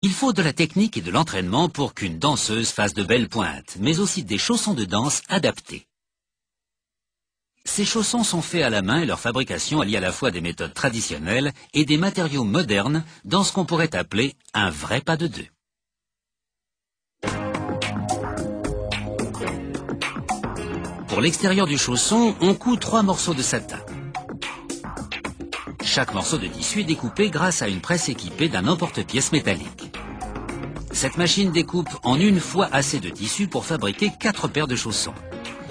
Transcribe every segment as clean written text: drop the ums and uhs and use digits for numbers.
Il faut de la technique et de l'entraînement pour qu'une danseuse fasse de belles pointes, mais aussi des chaussons de danse adaptés. Ces chaussons sont faits à la main et leur fabrication allie à la fois des méthodes traditionnelles et des matériaux modernes dans ce qu'on pourrait appeler un vrai pas de deux. Pour l'extérieur du chausson, on coud 3 morceaux de satin. Chaque morceau de tissu est découpé grâce à une presse équipée d'un emporte-pièces métallique. Cette machine découpe en une fois assez de tissu pour fabriquer 4 paires de chaussons.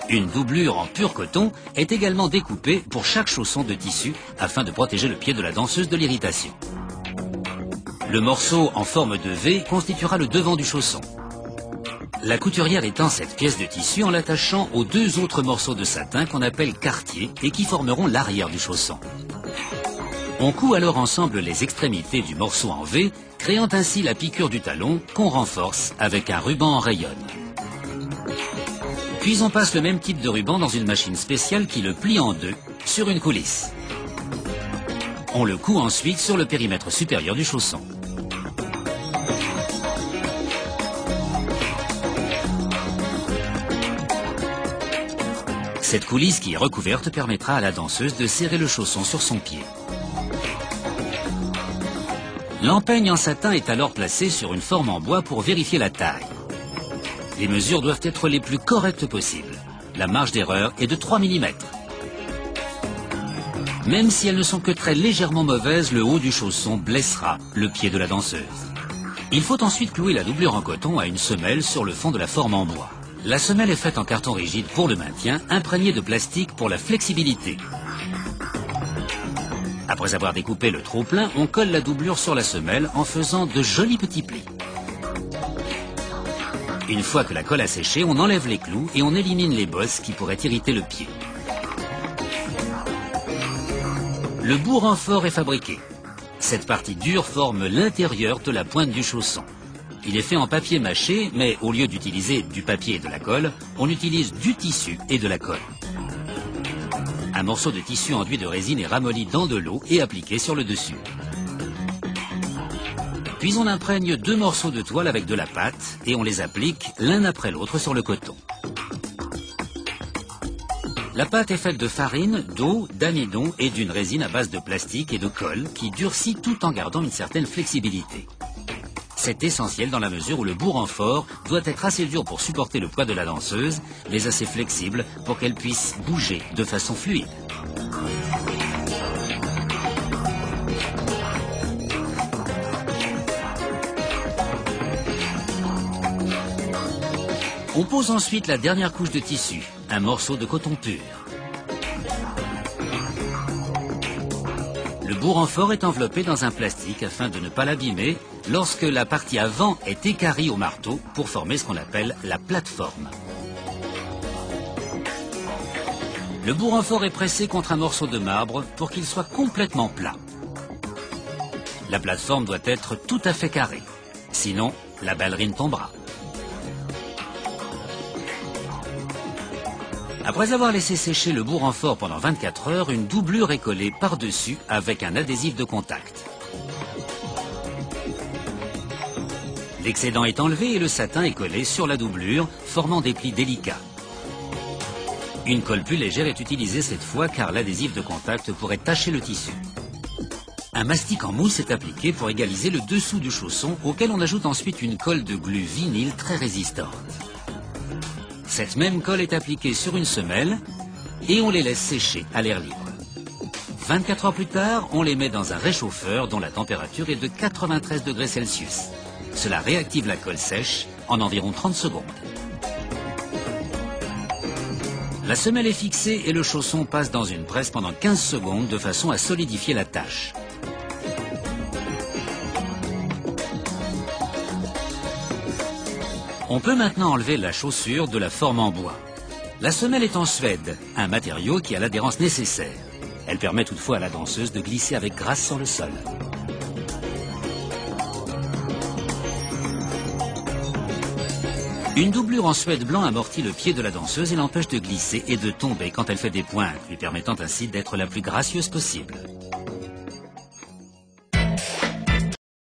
Une doublure en pur coton est également découpée pour chaque chausson de tissu afin de protéger le pied de la danseuse de l'irritation. Le morceau en forme de V constituera le devant du chausson. La couturière étend cette pièce de tissu en l'attachant aux 2 autres morceaux de satin qu'on appelle quartiers et qui formeront l'arrière du chausson. On coud alors ensemble les extrémités du morceau en V, créant ainsi la piqûre du talon qu'on renforce avec un ruban en rayonne. Puis on passe le même type de ruban dans une machine spéciale qui le plie en 2 sur une coulisse. On le coud ensuite sur le périmètre supérieur du chausson. Cette coulisse qui est recouverte permettra à la danseuse de serrer le chausson sur son pied. L'empeigne en satin est alors placée sur une forme en bois pour vérifier la taille. Les mesures doivent être les plus correctes possibles. La marge d'erreur est de 3 mm. Même si elles ne sont que très légèrement mauvaises, le haut du chausson blessera le pied de la danseuse. Il faut ensuite clouer la doublure en coton à une semelle sur le fond de la forme en bois. La semelle est faite en carton rigide pour le maintien, imprégnée de plastique pour la flexibilité. Après avoir découpé le trop-plein, on colle la doublure sur la semelle en faisant de jolis petits plis. Une fois que la colle a séché, on enlève les clous et on élimine les bosses qui pourraient irriter le pied. Le bout renfort est fabriqué. Cette partie dure forme l'intérieur de la pointe du chausson. Il est fait en papier mâché, mais au lieu d'utiliser du papier et de la colle, on utilise du tissu et de la colle. Un morceau de tissu enduit de résine est ramolli dans de l'eau et appliqué sur le dessus. Puis on imprègne 2 morceaux de toile avec de la pâte et on les applique l'un après l'autre sur le coton. La pâte est faite de farine, d'eau, d'amidon et d'une résine à base de plastique et de colle qui durcit tout en gardant une certaine flexibilité. C'est essentiel dans la mesure où le bout renfort doit être assez dur pour supporter le poids de la danseuse, mais assez flexible pour qu'elle puisse bouger de façon fluide. On pose ensuite la dernière couche de tissu, un morceau de coton pur. Le bout renfort est enveloppé dans un plastique afin de ne pas l'abîmer lorsque la partie avant est équarrie au marteau pour former ce qu'on appelle la plateforme. Le bout renfort est pressé contre un morceau de marbre pour qu'il soit complètement plat. La plateforme doit être tout à fait carrée, sinon la ballerine tombera. Après avoir laissé sécher le bout renfort pendant 24 heures, une doublure est collée par-dessus avec un adhésif de contact. L'excédent est enlevé et le satin est collé sur la doublure, formant des plis délicats. Une colle plus légère est utilisée cette fois car l'adhésif de contact pourrait tacher le tissu. Un mastic en mousse est appliqué pour égaliser le dessous du chausson auquel on ajoute ensuite une colle de glu vinyle très résistante. Cette même colle est appliquée sur une semelle et on les laisse sécher à l'air libre. 24 heures plus tard, on les met dans un réchauffeur dont la température est de 93 degrés Celsius. Cela réactive la colle sèche en environ 30 secondes. La semelle est fixée et le chausson passe dans une presse pendant 15 secondes de façon à solidifier la tâche. On peut maintenant enlever la chaussure de la forme en bois. La semelle est en suède, un matériau qui a l'adhérence nécessaire. Elle permet toutefois à la danseuse de glisser avec grâce sur le sol. Une doublure en suède blanc amortit le pied de la danseuse et l'empêche de glisser et de tomber quand elle fait des pointes, lui permettant ainsi d'être la plus gracieuse possible.